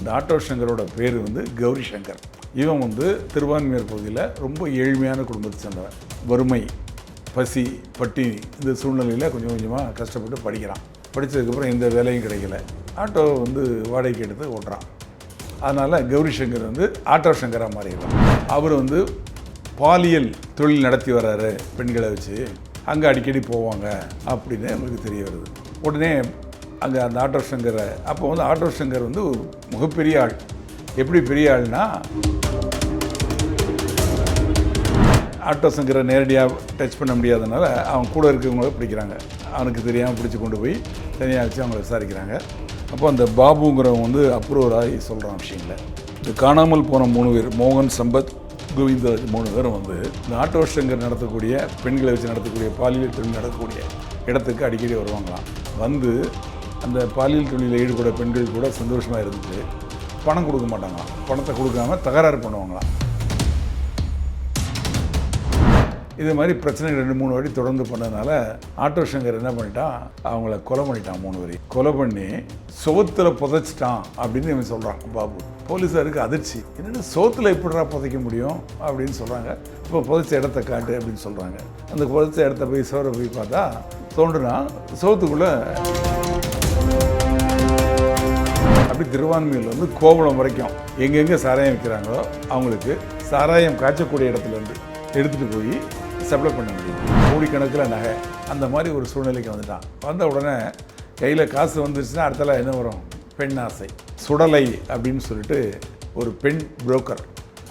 இந்த ஆட்டோ சங்கரோட பேர் வந்து கௌரி சங்கர். இவன் வந்து திருவான்மியூர் பகுதியில் ரொம்ப ஏழ்மையான குடும்பத்தை சேர்ந்தவன். வறுமை, பசி, பட்டினி இந்த சூழ்நிலையில் கொஞ்சம் கொஞ்சமாக கஷ்டப்பட்டு படிக்கிறான். படித்ததுக்கப்புறம் எந்த வேலையும் கிடைக்கல. ஆட்டோ வந்து வாடகைக்கு எடுத்து ஓட்டுறான். அதனால் கௌரி சங்கர் வந்து ஆட்டோ சங்கராக மாறிடுறான். அவர் வந்து பாலியல் தொழில் நடத்தி வர்றாரு, பெண்களை வச்சு அங்கே அடிக்கடி போவாங்க அப்படின்னு நம்மளுக்கு தெரிய வருது. உடனே அங்கே அந்த ஆட்டோ சங்கரை அப்போ வந்து ஆட்டோ சங்கர் வந்து ஒரு மிகப்பெரிய ஆள். எப்படி பெரிய ஆள்னா, ஆட்டோ சங்கரை நேரடியாக டச் பண்ண முடியாதனால அவன் கூட இருக்கிறவங்கள பிடிக்கிறாங்க. அவனுக்கு தெரியாமல் பிடிச்சி கொண்டு போய் தனியாக வச்சு அவங்கள விசாரிக்கிறாங்க. அப்போ அந்த பாபுங்கிறவங்க வந்து அப்ரூவர் ஆகி சொல்கிறான் விஷயங்களை. இந்த காணாமல் போன 3 பேர், மோகன், சம்பத், கோவிந்தராஜ் 3 பேரும் வந்து இந்த ஆட்டோ சங்கர் நடத்தக்கூடிய, பெண்களை வச்சு நடத்தக்கூடிய பாலியல் தொழில் நடக்கக்கூடிய இடத்துக்கு அடிக்கடி வருவாங்களாம். வந்து அந்த பாலியல் தொழிலில் ஈடுபட பெண்கள் கூட சந்தோஷமாக இருந்துட்டு பணம் கொடுக்க மாட்டாங்களாம். பணத்தை கொடுக்காம தகராறு பண்ணுவாங்களாம். இது மாதிரி பிரச்சனை 2-3 வாட்டி தொடர்ந்து பண்ணதுனால ஆட்டோ சங்கர் என்ன பண்ணிட்டான், அவங்கள கொலை பண்ணிட்டான். 3 பேரையும் கொலை பண்ணி சோத்தில் புதைச்சிட்டான் அப்படின்னு இவன் சொல்கிறான் பாபு. போலீஸாருக்கு அதிர்ச்சி. என்னென்ன சோத்தில் எப்படிடா புதைக்க முடியும் அப்படின்னு சொல்கிறாங்க. இப்போ புதைச்ச இடத்த காட்டு அப்படின்னு சொல்கிறாங்க. அந்த புதைச்ச இடத்த போய் சோரை போய் பார்த்தா தோன்றுனா சோத்துக்குள்ளே அப்படி திருவான்மியூரில் வந்து கோவளம் வரைக்கும் எங்கெங்கே சாராயம் விற்கிறாங்களோ அவங்களுக்கு சாராயம் காய்ச்சக்கூடிய இடத்துலேருந்து எடுத்துகிட்டு போய் சப்ளை பண்ண முடியும். கோடிக்கணக்கில் நகை, அந்த மாதிரி ஒரு சூழ்நிலைக்கு வந்துட்டான். வந்த உடனே கையில் காசு வந்துருச்சுன்னா அடுத்தல என்ன வரும், பெண் ஆசை. சுடலை அப்படின்னு சொல்லிட்டு ஒரு பெண் புரோக்கர்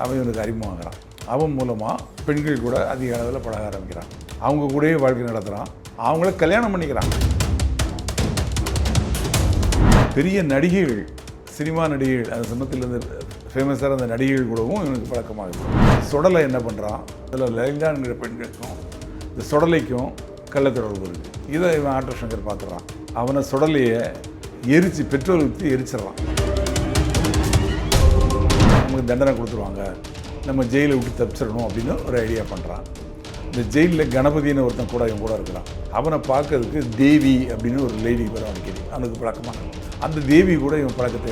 அவன் இவனுக்கு அறிமுகமாகறான். அவன் மூலமாக பெண்கள் கூட அதிக அளவில் பழக ஆரம்பிக்கிறான். அவங்க கூடயே வாழ்க்கை நடத்துகிறான். அவங்கள கல்யாணம் பண்ணிக்கிறான். பெரிய நடிகைகள், சினிமா நடிகைகள், அந்த சமயத்திலேருந்து ஃபேமஸான அந்த நடிகைகள் கூடவும் இவனுக்கு பழக்கமாகுது. சுடலை என்ன பண்ணுறான், அதில் லலிதாங்கிற பெண்களுக்கும் இந்த சுடலைக்கும் கள்ளத்தொடர்பு இருக்குது. இதை இவன் ஆட்டோ சங்கர் பார்த்துறான். அவனை சுடலையை எரித்து பெட்ரோல் ஊற்றி எரிச்சிடறான். நமக்கு தண்டனை கொடுத்துருவாங்க, நம்ம ஜெயிலை விட்டு தப்பிச்சிடணும் அப்படின்னு ஒரு ஐடியா பண்ணுறான். இந்த ஜெயிலில் கணபதினு ஒருத்தன் கூட இவன் கூட இருக்கிறான். அவனை பார்க்கறதுக்கு தேவி அப்படின்னு ஒரு லேடி பேர் அடிக்கடி அவனுக்கு பழக்கமாக. அந்த தேவி கூட இவன் பழக்கத்தை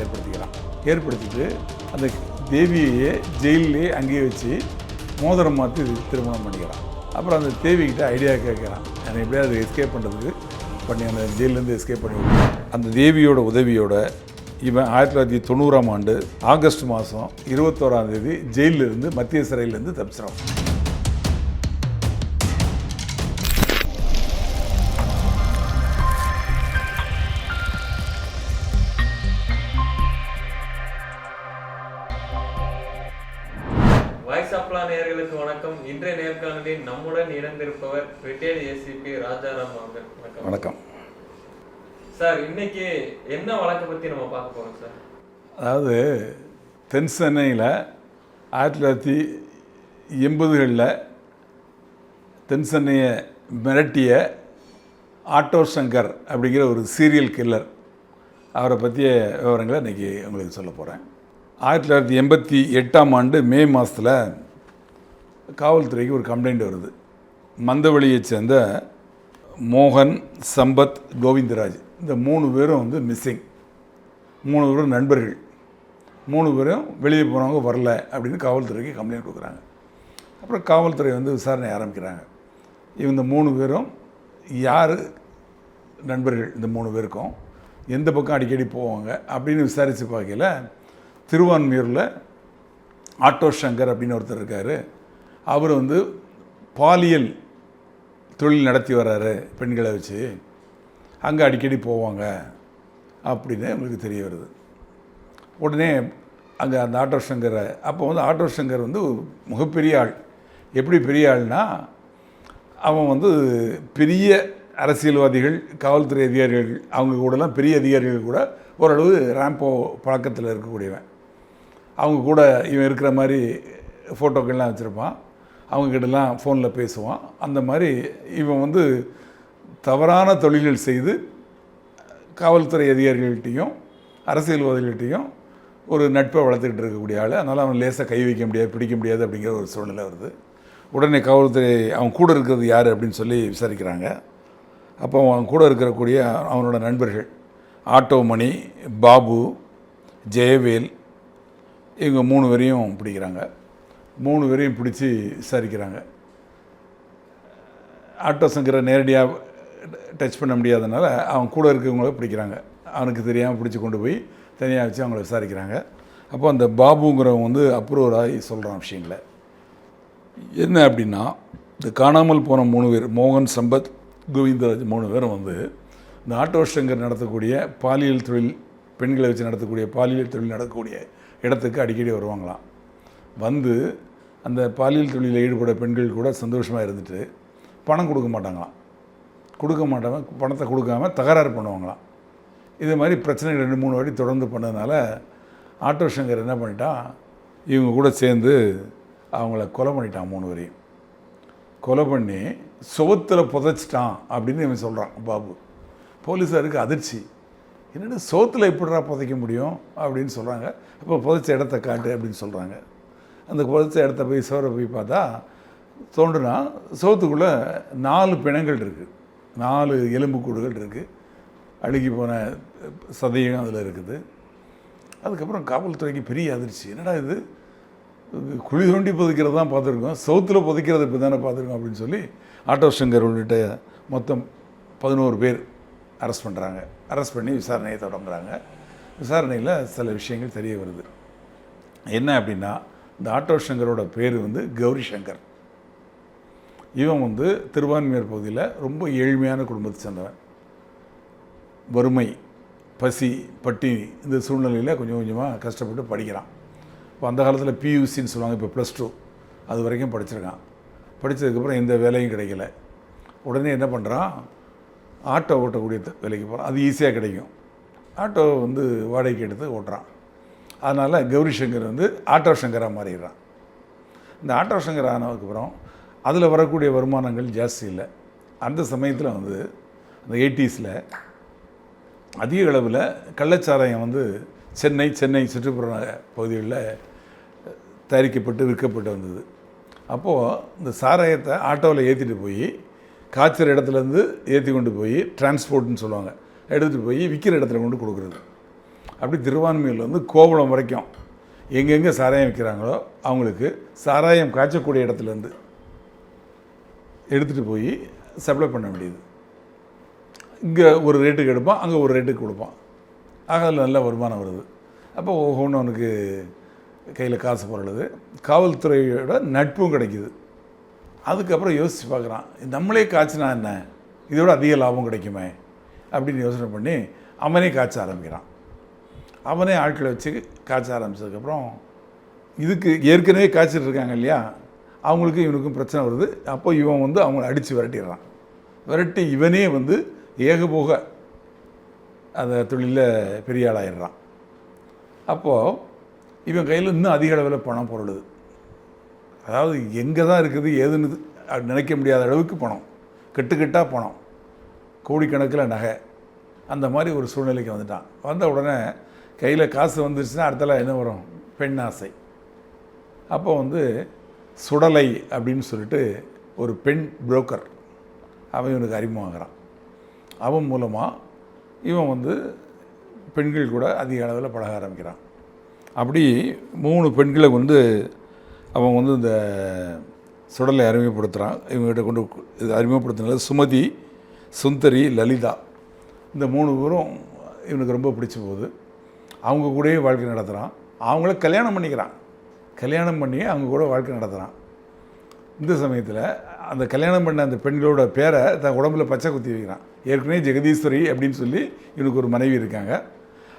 ஏற்படுத்திட்டு அந்த தேவியையே ஜெயிலே அங்கேயே வச்சு மோதிரம் மாற்றி திருமணம் பண்ணிக்கிறான். அப்புறம் அந்த தேவிக்கிட்ட ஐடியா கேட்குறான், நான் எப்படியாவது எஸ்கேப் பண்ணுறதுக்கு பண்ணி அந்த ஜெயிலேருந்து எஸ்கேப் பண்ணி விடுறான். அந்த தேவியோட உதவியோட இவன் 1990ஆம் ஆண்டு ஆகஸ்ட் மாதம் 21ஆம் தேதி ஜெயிலிருந்து, மத்திய சிறையிலேருந்து தப்பிச்சிடான். நேயர்களுக்கு வணக்கம். இன்றைய நேர்காணலில் நம்முடன் இணைந்திருப்பவர் ரிட்டையர்ட் ஏசிபி ராஜாராம் அவர்கள். வணக்கம் சார். இன்னைக்கு என்ன வழக்கை பற்றி நம்ம பார்க்க போகிறோம் சார்? அதாவது தென் சென்னையில் 1980களில் தென் சென்னையை மிரட்டிய ஆட்டோ சங்கர் அப்படிங்கிற ஒரு சீரியல் கில்லர், அவரை பற்றிய விவரங்களை இன்றைக்கி உங்களுக்கு சொல்ல போகிறேன். 1988ஆம் ஆண்டு மே மாதத்தில் காவல்துறைக்கு ஒரு கம்ப்ளைண்ட் வருது. மந்தவெளியைச் சேர்ந்த மோகன், சம்பத், கோவிந்தராஜ் இந்த 3 பேரும் வந்து மிஸ்ஸிங். 3 பேரும் நண்பர்கள். 3 பேரும் வெளியே போனவங்க வரல அப்படின்னு காவல்துறைக்கு கம்ப்ளைண்ட் கொடுக்குறாங்க. அப்புறம் காவல்துறை வந்து விசாரணை ஆரம்பிக்கிறாங்க. இந்த 3 பேரும் யார் நண்பர்கள், இந்த 3 பேருக்கும் எந்த பக்கம் அடிக்கடி போவாங்க அப்படின்னு விசாரித்து பார்க்கல, திருவான்மியூரில் ஆட்டோ சங்கர் அப்படின்னு ஒருத்தர் இருக்கார். அவர் வந்து பாலியல் தொழில் நடத்தி வர்றாரு, பெண்களை வச்சு அங்கே அடிக்கடி போவாங்க அப்படின்னு நம்மளுக்கு தெரிய வருது. உடனே அங்கே அந்த ஆட்டோ சங்கரை அப்போ வந்து ஆட்டோ சங்கர் வந்து மிகப்பெரிய ஆள். எப்படி பெரிய ஆள்னா, அவன் வந்து பெரிய அரசியல்வாதிகள், காவல்துறை அதிகாரிகள், அவங்க கூடலாம் பெரிய அதிகாரிகள் கூட ஓரளவு ரேம்போ பழக்கத்தில் இருக்கக்கூடியவன். அவங்க கூட இவன் இருக்கிற மாதிரி ஃபோட்டோக்கள்லாம் வச்சுருப்பான். அவங்கக்கிட்டலாம் ஃபோனில் பேசுவான். அந்த மாதிரி இவன் வந்து தவறான தொழில்கள் செய்து காவல்துறை அதிகாரிகள்கிட்டையும் அரசியல்வாதிகள்கிட்டையும் ஒரு நட்பை வளர்த்துக்கிட்டு இருக்கக்கூடிய ஆள். அதனால் அவன் லேசாக கை வைக்க முடியாது, பிடிக்க முடியாது அப்படிங்கிற ஒரு சூழ்நிலை வருது. உடனே காவல்துறை அவன் கூட இருக்கிறது யார் அப்படின்னு சொல்லி விசாரிக்கிறாங்க. அப்போ அவன் கூட இருக்கக்கூடிய அவனோட நண்பர்கள் ஆட்டோ மணி, பாபு, ஜெயவேல், இவங்க 3 பேரையும் பிடிக்கிறாங்க. 3 பேரையும் பிடிச்சி விசாரிக்கிறாங்க. ஆட்டோ சங்கரை நேரடியாக டச் பண்ண முடியாதனால அவங்க கூட இருக்கிறவங்கள பிடிக்கிறாங்க. அவனுக்கு தெரியாமல் பிடிச்சி கொண்டு போய் தனியாக வச்சு அவங்கள விசாரிக்கிறாங்க. அப்போ அந்த பாபுங்கிறவங்க வந்து அப்ரூவர் ஆகி சொல்கிறான் விஷயங்களை. என்ன அப்படின்னா, இந்த காணாமல் போன 3 பேர், மோகன், சம்பத், கோவிந்தராஜ் 3 பேரும் வந்து இந்த ஆட்டோ சங்கர் நடத்தக்கூடிய பாலியல் தொழில், பெண்களை வச்சு நடத்தக்கூடிய பாலியல் தொழில் நடக்கக்கூடிய இடத்துக்கு அடிக்கடி வருவாங்களாம். வந்து அந்த பாலியல் தொழிலில் ஈடுபட பெண்கள் கூட சந்தோஷமாக இருந்துட்டு பணம் கொடுக்க மாட்டாங்களாம். பணத்தை கொடுக்காமல் தகராறு பண்ணுவாங்களாம். இது மாதிரி பிரச்சனைகள் 2-3 வாட்டி தொடர்ந்து பண்ணதுனால ஆட்டோ சங்கர் என்ன பண்ணிட்டான், இவங்க கூட சேர்ந்து அவங்கள கொலை பண்ணிட்டான். 3 பேரையும் கொலை பண்ணி சுவத்தில் புதைச்சிட்டான் அப்படின்னு இவன் சொல்கிறான் பாபு. போலீஸாருக்கு அதிர்ச்சி. என்னென்ன சோத்தில் எப்படிடா புதைக்க முடியும் அப்படின்னு சொல்கிறாங்க. அப்போ புதைச்ச இடத்த காட்டு அப்படின்னு சொல்கிறாங்க. அந்த புதைச்ச இடத்த போய் சோரை போய் பார்த்தா தோண்டுனா சோத்துக்குள்ளே 4 பிணங்கள் இருக்குது, 4 எலும்புக்கூடுகள் இருக்குது, அழுகி போன சதையும் அதில் இருக்குது. அதுக்கப்புறம் காவல்துறைக்கு பெரிய அதிர்ச்சி. என்னடா இது, குழி தோண்டி புதைக்கிறது தான் பார்த்துருக்கோம், சவுத்தில் புதைக்கிறது இப்போ தானே பார்த்துருக்கோம் அப்படின்னு சொல்லி ஆட்டோ சங்கர் உள்ளிட்ட மொத்தம் 11 பேர் அரெஸ்ட் பண்ணுறாங்க. அரெஸ்ட் பண்ணி விசாரணையை தொடங்குறாங்க. விசாரணையில் சில விஷயங்கள் தெரிய வருது. என்ன அப்படின்னா, இந்த ஆட்டோ சங்கரோட பேர் வந்து கௌரி சங்கர். இவன் வந்து திருவான்மியூர் பகுதியில் ரொம்ப ஏழ்மையான குடும்பத்தை சேர்ந்தவன். வறுமை, பசி, பட்டினி இந்த சூழ்நிலையில் கொஞ்சம் கொஞ்சமாக கஷ்டப்பட்டு படிக்கிறான். இப்போ அந்த காலத்தில் பியூசின்னு சொல்லுவாங்க, இப்போ +2 அது வரைக்கும் படிச்சிருக்கான். படித்ததுக்கப்புறம் எந்த வேலையும் கிடைக்கல. உடனே என்ன பண்ணுறான், ஆட்டோ ஓட்டக்கூடிய வேலைக்கு போகிறான். அது ஈஸியாக கிடைக்கும். ஆட்டோ வந்து வாடகைக்கு எடுத்து ஓட்டுறான். அதனால் கௌரி சங்கர் வந்து ஆட்டோ சங்கராக மாறிடுறான். இந்த ஆட்டோ சங்கர் ஆனதுக்கப்புறம் அதில் வரக்கூடிய வருமானங்கள் ஜாஸ்தி இல்லை. அந்த சமயத்தில் வந்து அந்த 80ஸில் அதிக அளவில் கள்ளச்சாராயம் வந்து சென்னை சுற்றுப்புற பகுதிகளில் தயாரிக்கப்பட்டு விற்கப்பட்டு வந்தது. அப்போது இந்த சாராயத்தை ஆட்டோவில் ஏற்றிட்டு போய் காய்ச்சற இடத்துலேருந்து ஏற்றி கொண்டு போய் டிரான்ஸ்போர்ட்னு சொல்லுவாங்க, எடுத்துகிட்டு போய் விற்கிற இடத்துல கொண்டு கொடுக்குறது. அப்படி திருவான்மியூரில் வந்து கோவளம் வரைக்கும் எங்கெங்கே சாராயம் விற்கிறாங்களோ அவங்களுக்கு சாராயம் காய்ச்சக்கூடிய இடத்துலேருந்து எடுத்துகிட்டு போய் சப்ளை பண்ண வேண்டியது. இங்கே ஒரு ரேட்டுக்கு எடுப்பான், அங்கே ஒரு ரேட்டுக்கு கொடுப்பான். ஆக அதில் நல்ல வருமானம் வருது. அப்போ ஒவ்வொன்று அவனுக்கு கையில் காசு பொருளுது, காவல்துறையோட நட்பும் கிடைக்கிது. அதுக்கப்புறம் யோசித்து பார்க்குறான், நம்மளே காய்ச்சினா என்ன, இதோட அதிக லாபம் கிடைக்குமே அப்படின்னு யோசனை பண்ணி அவனே காய்ச்ச ஆரம்பிக்கிறான். அவனே ஆட்களை வச்சு காய்ச்ச ஆரம்பித்ததுக்கப்புறம் இதுக்கு ஏற்கனவே காய்ச்சிட்டு இருக்காங்க இல்லையா, அவங்களுக்கு இவனுக்கும் பிரச்சனை வருது. அப்போ இவன் வந்து அவங்கள அடித்து விரட்டிடுறான். விரட்டி இவனே வந்து ஏகபோக அந்த தொழிலில் பெரிய ஆளாயிடுறான். அப்போது இவன் கையில் இன்னும் அதிக அளவில் பணம் பொருளுது. அதாவது எங்கே தான் இருக்குது ஏதுன்னு நினைக்க முடியாத அளவுக்கு பணம், கெட்டுக்கெட்டாக பணம், கோடிக்கணக்கில் நகை, அந்த மாதிரி ஒரு சூழ்நிலைக்கு வந்துட்டான். வந்த உடனே கையில் காசு வந்துருச்சுன்னா அடுத்தல என்ன வரும், பெண் ஆசை. அப்போ வந்து சுடலை அப்படின்னு சொல்லிட்டு ஒரு பெண் புரோக்கர் அவன் இவனுக்கு அறிமுகமாகறான். அவன் மூலமாக இவன் வந்து பெண்கள் கூட அதிக அளவில் பழக ஆரம்பிக்கிறான். அப்படி 3 பெண்களை வந்து அவன் வந்து இந்த சுடலை அறிமுகப்படுத்துகிறான். இவங்ககிட்ட கொண்டு இது அறிமுகப்படுத்தினால சுமதி, சுந்தரி, லலிதா இந்த 3 பேரும் இவனுக்கு ரொம்ப பிடிச்ச போது அவங்க கூடயே வாழ்க்கை நடத்துகிறான். அவங்கள கல்யாணம் பண்ணிக்கிறான். கல்யாணம் பண்ணி அவங்க கூட வாழ்க்கை நடத்துகிறான். இந்த சமயத்தில் அந்த கல்யாணம் பண்ண அந்த பெண்களோட பேரை தன் உடம்புல பச்சை குத்தி வைக்கிறான். ஏற்கனவே ஜெகதீஸ்வரி அப்படின்னு சொல்லி இவனுக்கு ஒரு மனைவி இருக்காங்க.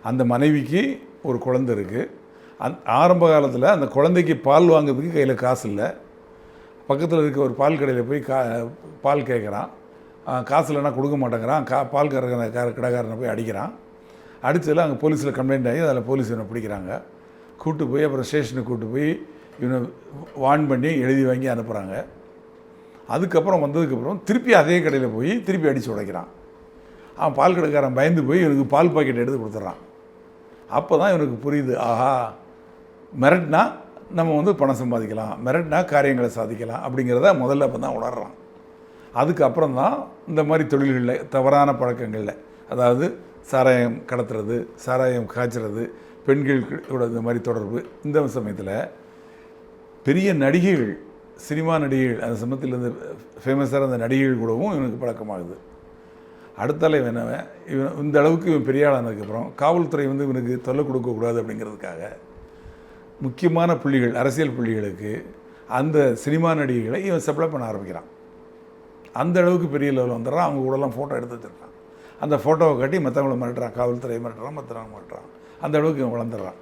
அந்த மனைவிக்கு ஒரு குழந்தை இருக்குது. ஆரம்ப காலத்தில் அந்த குழந்தைக்கு பால் வாங்குறதுக்கு கையில் காசு இல்லை. பக்கத்தில் இருக்க ஒரு பால் கடையில் போய் பால் கேட்குறான். காசு இல்லைன்னா கொடுக்க மாட்டேங்கிறான். பால் கடைக்காரனை போய் அடிக்கிறான். அடித்ததில் அங்கே போலீஸில் கம்ப்ளைண்ட் ஆகி அதில் போலீஸ் இவனை பிடிக்கிறாங்க. கூப்பிட்டு போய் அப்புறம் ஸ்டேஷனுக்கு கூப்பிட்டு போய் இவனை வார்ன் பண்ணி எழுதி வாங்கி அனுப்புகிறாங்க. அதுக்கப்புறம் வந்ததுக்கப்புறம் திருப்பி அதே கடையில் போய் திருப்பி அடித்து உடைக்கிறான். அவன் பால் கடைக்காரன் பயந்து போய் இவனுக்கு பால் பாக்கெட் எடுத்து கொடுத்துட்றான். அப்போ தான் இவனுக்கு புரியுது, ஆஹா மிரட்டினா நம்ம வந்து பணம் சம்பாதிக்கலாம், மிரட்டினா காரியங்களை சாதிக்கலாம் அப்படிங்கிறத முதல்ல அப்போ தான் உணர்றான். அதுக்கப்புறம் தான் இந்த மாதிரி தொழில்களில் தவறான பழக்கங்களில், அதாவது சாராயம் கடத்துறது, சாராயம் காய்ச்சறது, பெண்களோட இந்த மாதிரி தொடர்பு. இந்த சமயத்தில் பெரிய நடிகைகள், சினிமா நடிகைகள், அந்த சமயத்தில் இந்த ஃபேமஸான அந்த நடிகைகள் கூடவும் இவனுக்கு பழக்கமாகுது. அடுத்தால இவன் இந்த அளவுக்கு இவன் பெரிய ஆளானதுக்கப்புறம் காவல்துறை வந்து இவனுக்கு தொல்லை கொடுக்கக்கூடாது அப்படிங்கிறதுக்காக முக்கியமான புள்ளிகள், அரசியல் புள்ளிகளுக்கு அந்த சினிமா நடிகைகளை இவன் சப்ளை பண்ண ஆரம்பிக்கிறான். அந்த அளவுக்கு பெரிய லெவலில் வந்துடுறான். அவங்க கூடலாம் ஃபோட்டோ எடுத்து வச்சுருக்கான். அந்த ஃபோட்டோவை காட்டி மற்றவங்கள மிரட்டுறான், காவல்துறையை மிரட்டுறான், மற்றவங்க மிரட்டுறான். அந்த அளவுக்கு இவன் வளர்ந்துடுறான்.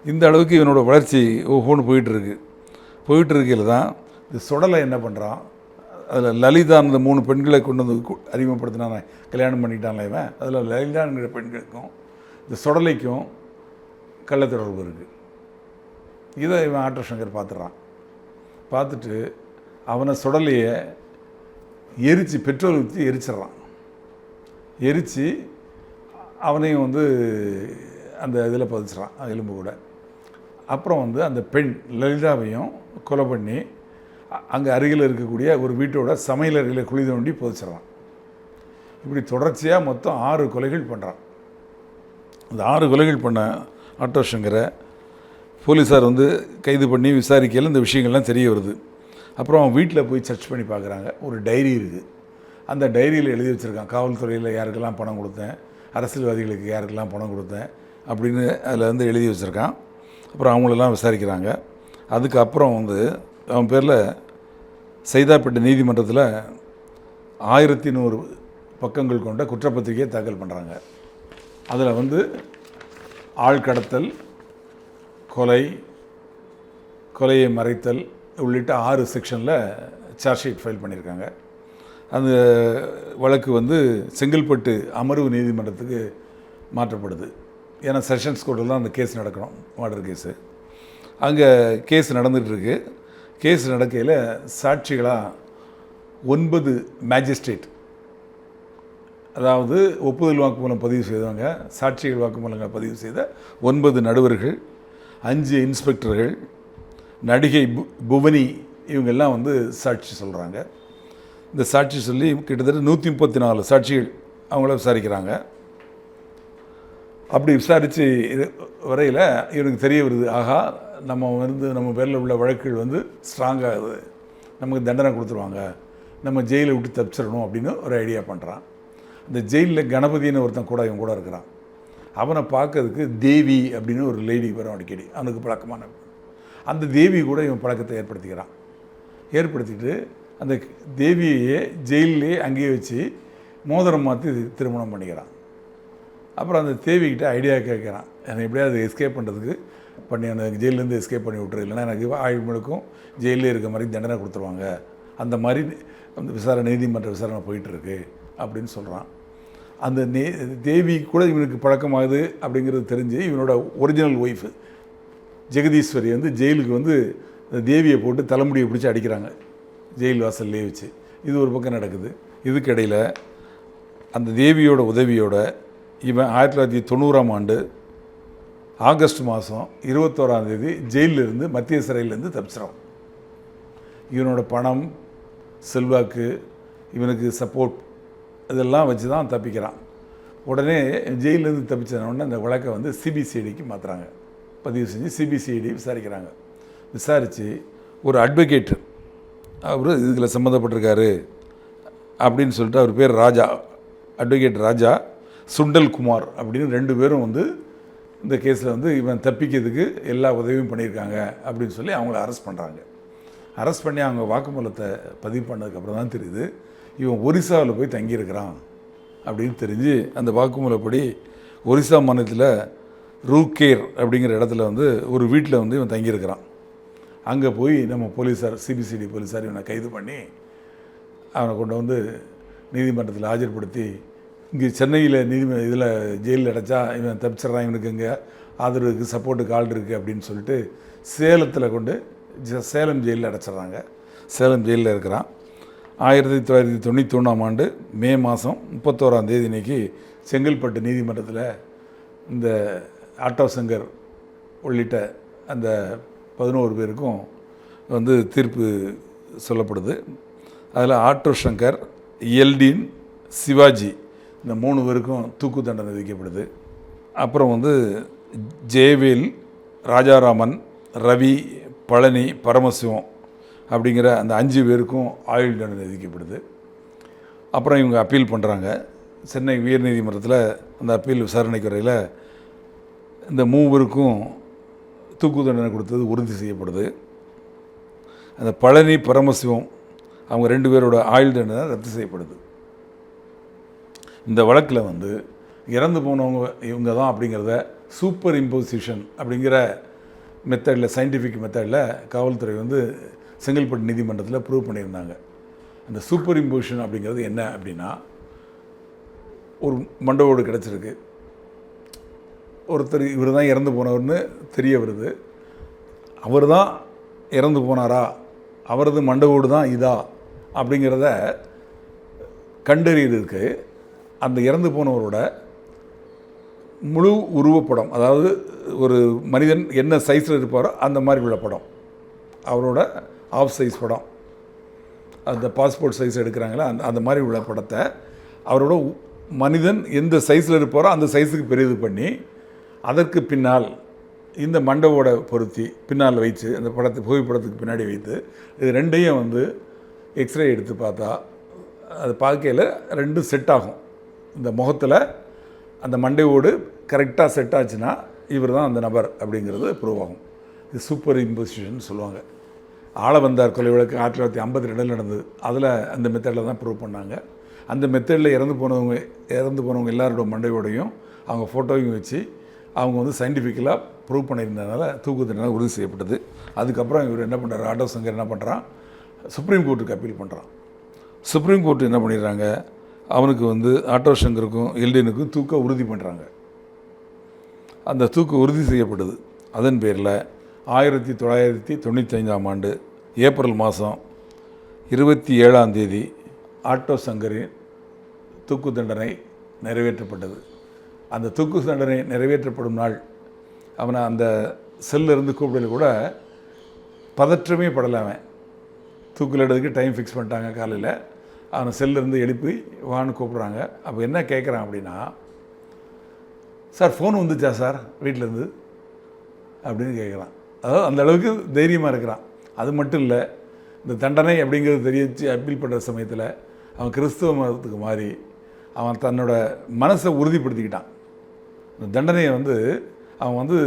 இந்த அளவுக்கு இவனோட வளர்ச்சி ஒவ்வொன்று போயிட்டு இருக்கையில் தான் இந்த சுடலை என்ன பண்ணுறான், அதில் லலிதா அந்த 3 பெண்களை கொண்டு வந்து அறிமுகப்படுத்தினான், கல்யாணம் பண்ணிட்டான்ல இவன். அதில் லலிதாங்கிற பெண்களுக்கும் இந்த சுடலைக்கும் கள்ள தொடர்பு இருக்குது. இதை இவன் ஆட்டோ சங்கர் பார்த்துட்றான். பார்த்துட்டு அவனை சுடலையை எரித்து பெட்ரோல் ஊற்றி எரிச்சிட்றான். எரித்து அவனையும் வந்து அந்த இதில் பதிச்சிட்றான், எலும்பு கூட. அப்புறம் வந்து அந்த பெண் லலிதாவையும் கொலை பண்ணி அங்கே அருகில் இருக்கக்கூடிய ஒரு வீட்டோட சமையலறையில் குழி தோண்டி புதைச்சிட்றான். இப்படி தொடர்ச்சியாக மொத்தம் 6 கொலைகள் பண்ணுறான். அந்த 6 கொலைகள் பண்ண ஆட்டோ சங்கரை போலீஸார் வந்து கைது பண்ணி விசாரிக்கையில் இந்த விஷயங்கள்லாம் தெரிய வருது. அப்புறம் அவன் வீட்டில் போய் சர்ச் பண்ணி பார்க்குறாங்க. ஒரு டைரி இருக்குது. அந்த டைரியில் எழுதி வச்சுருக்கான், காவல்துறையில் யாருக்கெல்லாம் பணம் கொடுத்தேன், அரசியல்வாதிகளுக்கு யாருக்கெல்லாம் பணம் கொடுத்தேன் அப்படின்னு அதில் வந்து எழுதி வச்சுருக்கான். அப்புறம் அவங்களெல்லாம் விசாரிக்கிறாங்க. அதுக்கப்புறம் வந்து அவன் பேரில் சைதாப்பேட்டை நீதிமன்றத்தில் 1100 பக்கங்கள் கொண்ட குற்றப்பத்திரிகையை தாக்கல் பண்ணுறாங்க. அதில் வந்து ஆள்கடத்தல், கொலையை மறைத்தல் உள்ளிட்ட 6 செக்ஷனில் சார்ஜ் ஷீட் ஃபைல் பண்ணியிருக்காங்க. அந்த வழக்கு வந்து செங்கல்பட்டு அமர்வு நீதிமன்றத்துக்கு மாற்றப்படுது. ஏன்னா செஷன்ஸ் கோர்ட்டில் தான் அந்த கேஸ் நடக்கணும், மர்டர் கேஸு. அங்கே கேஸ் நடந்துகிட்ருக்கு. கேஸ் நடக்கையில் சாட்சிகளாக 9 மேஜிஸ்ட்ரேட், அதாவது ஒப்புதல் வாக்குமூலம் பதிவு செய்தவங்க, சாட்சிகள் வாக்குமூலங்களை பதிவு செய்த 9 நடுவர்கள், 5 இன்ஸ்பெக்டர்கள், நடிகை புவனி, இவங்கெல்லாம் வந்து சாட்சி சொல்கிறாங்க. இந்த சாட்சி சொல்லி கிட்டத்தட்ட 134 சாட்சிகள் அவங்கள விசாரிக்கிறாங்க. அப்படி விசாரித்து வரையில் இவனுக்கு தெரிய வருது, ஆகா நம்ம பேரில் உள்ள வழக்குகள் வந்து ஸ்ட்ராங்காகுது, நமக்கு தண்டனை கொடுத்துருவாங்க, நம்ம ஜெயிலை விட்டு தப்பிச்சிடணும் அப்படின்னு ஒரு ஐடியா பண்ணுறான். அந்த ஜெயிலில் கணபதினு ஒருத்தன் கூட இவன் கூட இருக்கிறான். அவனை பார்க்கறதுக்கு தேவி அப்படின்னு ஒரு லேடி வரும் அடிக்கடி, அவனுக்கு பழக்கமான. அந்த தேவி கூட இவன் பழக்கத்தை ஏற்படுத்திட்டு அந்த தேவியையே ஜெயிலே அங்கேயே வச்சு மோதிரம் மாற்றி திருமணம் பண்ணிக்கிறான். அப்புறம் அந்த தேவிக்கிட்ட ஐடியா கேட்குறான், என்னை எப்படியாவது எஸ்கேப் பண்ணுறதுக்கு பண்ணி அந்த ஜெயிலேருந்து எஸ்கேப் பண்ணி விட்டுரு, இல்லைன்னா எனக்கு ஆயுள் முழுக்கும் ஜெயிலே இருக்க மாதிரி தண்டனை கொடுத்துருவாங்க, அந்த மாதிரி அந்த நீதிமன்ற விசாரணை போயிட்டுருக்கு அப்படின்னு சொல்கிறான். அந்த தேவி கூட இவனுக்கு பழக்கமாகுது அப்படிங்கிறது தெரிஞ்சு இவனோட ஒரிஜினல் ஒய்ஃபு ஜெகதீஸ்வரி வந்து ஜெயிலுக்கு வந்து தேவியை போட்டு தலைமுடியை பிடிச்சி அடிக்கிறாங்க, ஜெயில் வாசல்லே வச்சு. இது ஒரு பக்கம் நடக்குது. இதுக்கிடையில் அந்த தேவியோட உதவியோட இவன் 1990ஆம் ஆண்டு ஆகஸ்ட் மாதம் 21ஆம் தேதி ஜெயிலிருந்து, மத்திய சிறையிலேருந்து தப்பிச்சிடான். இவனோட பணம், செல்வாக்கு, இவனுக்கு சப்போர்ட் இதெல்லாம் வச்சு தான் தப்பிக்கிறான். உடனே ஜெயிலேருந்து தப்பிச்சதுனோடனே அந்த வழக்கை வந்து சிபிசிஐடிக்கு மாற்றுறாங்க, பதிவு செஞ்சு சிபிசிஐடி விசாரிக்கிறாங்க. விசாரித்து ஒரு அட்வொகேட், அவர் இதில் சம்மந்தப்பட்டிருக்காரு அப்படின்னு சொல்லிட்டு, அவர் பேர் ராஜா, அட்வொகேட் ராஜா, சுண்டல் குமார் அப்படின்னு 2 பேரும் வந்து இந்த கேஸில் வந்து இவன் தப்பிக்கிறதுக்கு எல்லா உதவியும் பண்ணியிருக்காங்க அப்படின்னு சொல்லி அவங்கள அரெஸ்ட் பண்ணுறாங்க. அரெஸ்ட் பண்ணி அவங்க வாக்குமூலத்தை பதிவு பண்ணதுக்கப்புறம் தான் தெரியுது இவன் ஒரிசாவில் போய் தங்கியிருக்கிறான் அப்படின்னு தெரிஞ்சு, அந்த வாக்குமூலப்படி ஒரிசா மாநிலத்தில் ரூகேர் அப்படிங்கிற இடத்துல வந்து ஒரு வீட்டில் வந்து இவன் தங்கியிருக்கிறான். அங்கே போய் நம்ம போலீஸார், சிபிசிடி போலீஸார் இவனை கைது பண்ணி அவனை கொண்டு வந்து நீதிமன்றத்தில் ஆஜர்படுத்தி, இங்கே சென்னையில் இதில் ஜெயிலில் அடைச்சா இவன் தப்பிச்சிட்றான், இவனுக்கு இங்கே ஆதரவுக்கு சப்போர்ட்டுக்கு ஆள் இருக்குது அப்படின்னு சொல்லிட்டு சேலத்தில் கொண்டு சேலம் ஜெயிலில் அடைச்சிட்றாங்க. சேலம் ஜெயிலில் இருக்கிறான். 1991ஆம் ஆண்டு மே மாதம் 31ஆம் தேதி அன்றைக்கி செங்கல்பட்டு நீதிமன்றத்தில் இந்த ஆட்டோ சங்கர் உள்ளிட்ட அந்த 11 பேருக்கும் வந்து தீர்ப்பு சொல்லப்படுது. அதில் ஆட்டோ சங்கர், எல்டின், சிவாஜி இந்த 3 பேருக்கும் தூக்கு தண்டனை விதிக்கப்படுது. அப்புறம் வந்து ஜெயவேல், ராஜாராமன், ரவி, பழனி, பரமசிவம் அப்படிங்கிற அந்த 5 பேருக்கும் ஆயுள் தண்டனை விதிக்கப்படுது. அப்புறம் இவங்க அப்பீல் பண்ணுறாங்க. சென்னை உயர்நீதிமன்றத்தில் அந்த அப்பீல் விசாரணைக்கு வரையில் இந்த 3 பேருக்கும் தூக்கு தண்டனை கொடுத்தது உறுதி செய்யப்படுது. அந்த பழனி, பரமசிவம் அவங்க 2 பேரோட ஆயுள் தண்டனை ரத்து செய்யப்படுது. இந்த வழக்கில் வந்து இறந்து போனவங்க இவங்க தான் அப்படிங்கிறத சூப்பர் இம்போசிஷன் அப்படிங்கிற மெத்தடில், சயின்டிஃபிக் மெத்தடில் காவல்துறை வந்து செங்கல்பட்டு நீதிமன்றத்தில் ப்ரூவ் பண்ணியிருந்தாங்க. அந்த சூப்பர் இம்போசிஷன் அப்படிங்கிறது என்ன அப்படின்னா, ஒரு மண்டவோடு கிடச்சிருக்கு, ஒருத்தர் இவர் தான் இறந்து போனவர்னு தெரிய வருது. அவர் தான் இறந்து போனாரா, அவரது மண்டவோடு தான் இதா அப்படிங்கிறத கண்டறியறதுக்கு அந்த இறந்து போனவரோட முழு உருவப்படம், அதாவது ஒரு மனிதன் என்ன சைஸில் இருப்பாரோ அந்த மாதிரி உள்ள படம், அவரோட ஆஃப் சைஸ் படம், அந்த பாஸ்போர்ட் சைஸ் எடுக்கிறாங்களே அந்த மாதிரி உள்ள படத்தை அவரோட மனிதன் எந்த சைஸில் இருப்பாரோ அந்த சைஸுக்கு பெரிது பண்ணி அதற்கு பின்னால் இந்த மண்டவோட பொருத்தி பின்னால் வைத்து அந்த புகைப்படத்துக்கு பின்னாடி வைத்து இது ரெண்டையும் வந்து எக்ஸ்ரே எடுத்து பார்த்தா அது பார்க்கையில் 2 செட் ஆகும். இந்த முகத்தில் அந்த மண்டையோடு கரெக்டாக செட் ஆச்சுன்னா இவர் தான் அந்த நபர் அப்படிங்கிறது ப்ரூவ் ஆகும். இது சூப்பர் இம்போசிஷன் சொல்லுவாங்க. ஆளவந்தார் கொலை வழக்கு 1952 நடந்தது. அதில் அந்த மெத்தடில் தான் ப்ரூவ் பண்ணாங்க. அந்த மெத்தடில் இறந்து போனவங்க எல்லாரோட மண்டையோடையும் அவங்க ஃபோட்டோவையும் வச்சு அவங்க வந்து சயின்டிஃபிக்கலாக ப்ரூவ் பண்ணியிருந்ததுனால தூக்கு தண்டனை உறுதி செய்யப்பட்டது. அதுக்கப்புறம் இவர் என்ன பண்ணுறாரு, ஆட்டோ சங்கர் என்ன பண்ணுறான், சுப்ரீம் கோர்ட்டுக்கு அப்பீல் பண்ணுறான். சுப்ரீம் கோர்ட்டு என்ன பண்ணிடுறாங்க, அவனுக்கு வந்து ஆட்டோ சங்கருக்கும் எல்டினுக்கும் தூக்க உறுதி பண்ணுறாங்க. அந்த தூக்கு உறுதி செய்யப்பட்டது. அதன் பேரில் 1995ஆம் ஆண்டு ஏப்ரல் மாதம் 27ஆம் தேதி ஆட்டோ சங்கரின் தூக்கு தண்டனை நிறைவேற்றப்பட்டது. அந்த தூக்கு தண்டனை நிறைவேற்றப்படும் நாள் அவனை அந்த செல்லிருந்து கூப்பிடல கூட பதற்றமே படலை. அவன் தூக்கில் எடுறதுக்கு டைம் ஃபிக்ஸ் பண்ணிட்டாங்க. காலையில் அவனை செல்லிருந்து எழுப்பி வான்னு கூப்பிட்றாங்க. அப்போ என்ன கேட்குறான் அப்படின்னா, சார் ஃபோன் வந்துச்சா சார் வீட்டிலேருந்து அப்படின்னு கேட்குறான். அதாவது அந்த அளவுக்கு தைரியமாக இருக்கிறான். அது மட்டும் இல்லை, இந்த தண்டனை அப்படிங்கிறது தெரிவித்து அப்பீல் பண்ணுற சமயத்தில் அவன் கிறிஸ்துவ மதத்துக்கு மாறி அவன் தன்னோட மனசை உறுதிப்படுத்திக்கிட்டான். இந்த தண்டனையை வந்து அவன் வந்து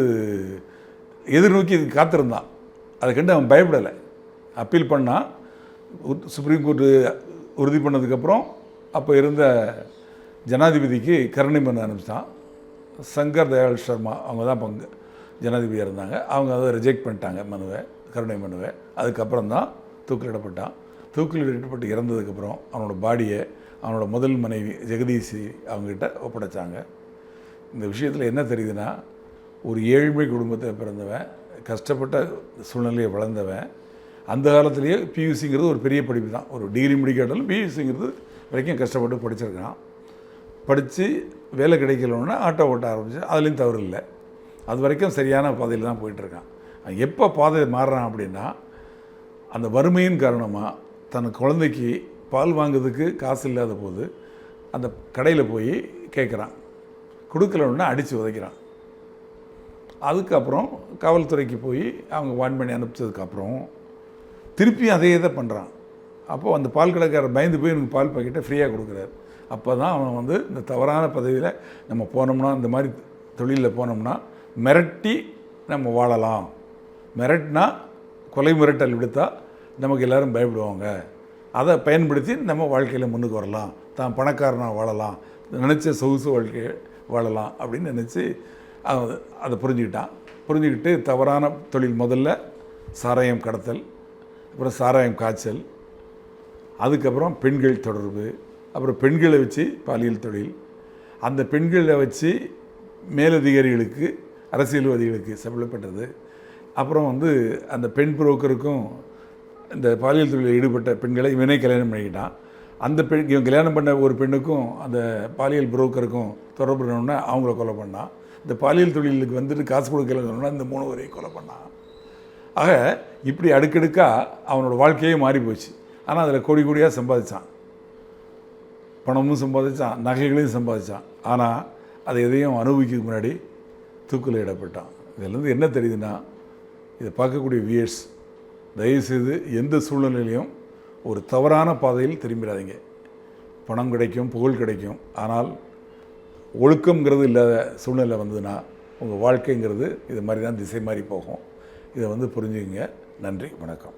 எதிர்நோக்கி காத்திருந்தான். அதை கண்டு அவன் பயப்படலை. அப்பீல் பண்ணால் சுப்ரீம் கோர்ட்டு உறுதி பண்ணதுக்கப்புறம் அப்போ இருந்த ஜனாதிபதிக்கு கருணை மனு அனுப்பிச்சான். சங்கர் தயாள் சர்மா அவங்க தான் ஜனாதிபதியாக இருந்தாங்க. அவங்க அதை ரிஜெக்ட் பண்ணிட்டாங்க மனுவை, கருணை மனுவை. அதுக்கப்புறம் தான் தூக்கிலிடப்பட்டான். தூக்கிலிடப்பட்டு இறந்ததுக்கப்புறம் அவனோட பாடியை அவனோட முதல் மனைவி ஜெகதீஷி அவங்ககிட்ட ஒப்படைச்சாங்க. இந்த விஷயத்தில் என்ன தெரியுதுன்னா, ஒரு ஏழ்மை குடும்பத்தில் பிறந்தவன், கஷ்டப்பட்ட சூழ்நிலையை வளர்ந்தவன், அந்த காலத்துலேயே பியூசிங்கிறது ஒரு பெரிய படிப்பு தான். ஒரு டிகிரி முடிக்காட்டாலும் பியூசிங்கிறது வரைக்கும் கஷ்டப்பட்டு படிச்சிருக்கான். படித்து வேலை கிடைக்கலன்னா ஆட்டோ ஓட்ட ஆரம்பித்து அதுலேயும் தவறு இல்லை. அது வரைக்கும் சரியான பாதையில் தான் போயிட்டுருக்கான். எப்போ பாதை மாறுறான் அப்படின்னா, அந்த வறுமையின் காரணமாக தன் குழந்தைக்கு பால் வாங்குறதுக்கு காசு இல்லாத போது அந்த கடையில் போய் கேட்குறான். கொடுக்கலன்னா அடித்து உதைக்கிறான். அதுக்கப்புறம் காவல்துறைக்கு போய் அவங்க வான் பண்ணி அனுப்பிச்சதுக்கப்புறம் திருப்பி அதே இதை பண்ணுறான். அப்போது அந்த பால் கடைக்காரர் பயந்து போய் எனக்கு பால் பாக்கெட்டை ஃப்ரீயாக கொடுக்குறாரு. அப்போ தான் அவன் வந்து இந்த தவறான பதவியில் நம்ம போனோம்னா, இந்த மாதிரி தொழிலில் போனோம்னா மிரட்டி நம்ம வாழலாம், மிரட்டினா கொலை மிரட்டல் விடுத்தால் நமக்கு எல்லோரும் பயப்படுவாங்க, அதை பயன்படுத்தி நம்ம வாழ்க்கையில் முன்னுக்கு வரலாம், தான் பணக்காரனாக வாழலாம், நினச்ச சொகுசு வாழ்க்கையை வாழலாம் அப்படின்னு நினச்சி அதை புரிஞ்சுக்கிட்டு தவறான தொழில், முதல்ல சாராயம் கடத்தல், அப்புறம் சாராயம் காய்ச்சல், அதுக்கப்புறம் பெண்கள் தொடர்பு, அப்புறம் பெண்களை வச்சு பாலியல் தொழில், அந்த பெண்களை வச்சு மேலதிகாரிகளுக்கு அரசியல்வாதிகளுக்கு சம்பளப்பட்டது, அப்புறம் வந்து அந்த பெண் புரோக்கருக்கும் இந்த பாலியல் தொழிலில் ஈடுபட்ட பெண்களை இவனே கல்யாணம் பண்ணிக்கிட்டான். அந்த பெண் இவன் கல்யாணம் பண்ண ஒரு பெண்ணுக்கும் அந்த பாலியல் புரோக்கருக்கும் தொடர்பு பண்ணோன்னா அவங்கள கொலை பண்ணான். இந்த பாலியல் தொழிலுக்கு வந்துட்டு காசு கொடுக்கலன்னா இந்த 3 பேரையும் கொலை பண்ணான். ஆக இப்படி அடுக்கடுக்காக அவனோட வாழ்க்கையே மாறி போச்சு. ஆனால் அதில் கோடி கோடியாக சம்பாதிச்சான், பணமும் சம்பாதிச்சான், நகைகளையும் சம்பாதிச்சான். ஆனால் அதை எதையும் அனுபவிக்கிறதுக்கு முன்னாடி தூக்கிலிடப்பட்டான். இதிலேருந்து என்ன தெரியுதுன்னா, இதை பார்க்கக்கூடிய வியர்ஸ் தயவுசெய்து எந்த சூழ்நிலையிலையும் ஒரு தவறான பாதையில் திரும்பிடாதீங்க. பணம் கிடைக்கும், புகழ் கிடைக்கும், ஆனால் ஒழுக்கங்கிறது இல்லாத சூழ்நிலை வந்ததுன்னா உங்கள் வாழ்க்கைங்கிறது இது மாதிரி தான் திசை மாறி போகும். இதை புரிஞ்சுக்கங்க. நன்றி, வணக்கம்.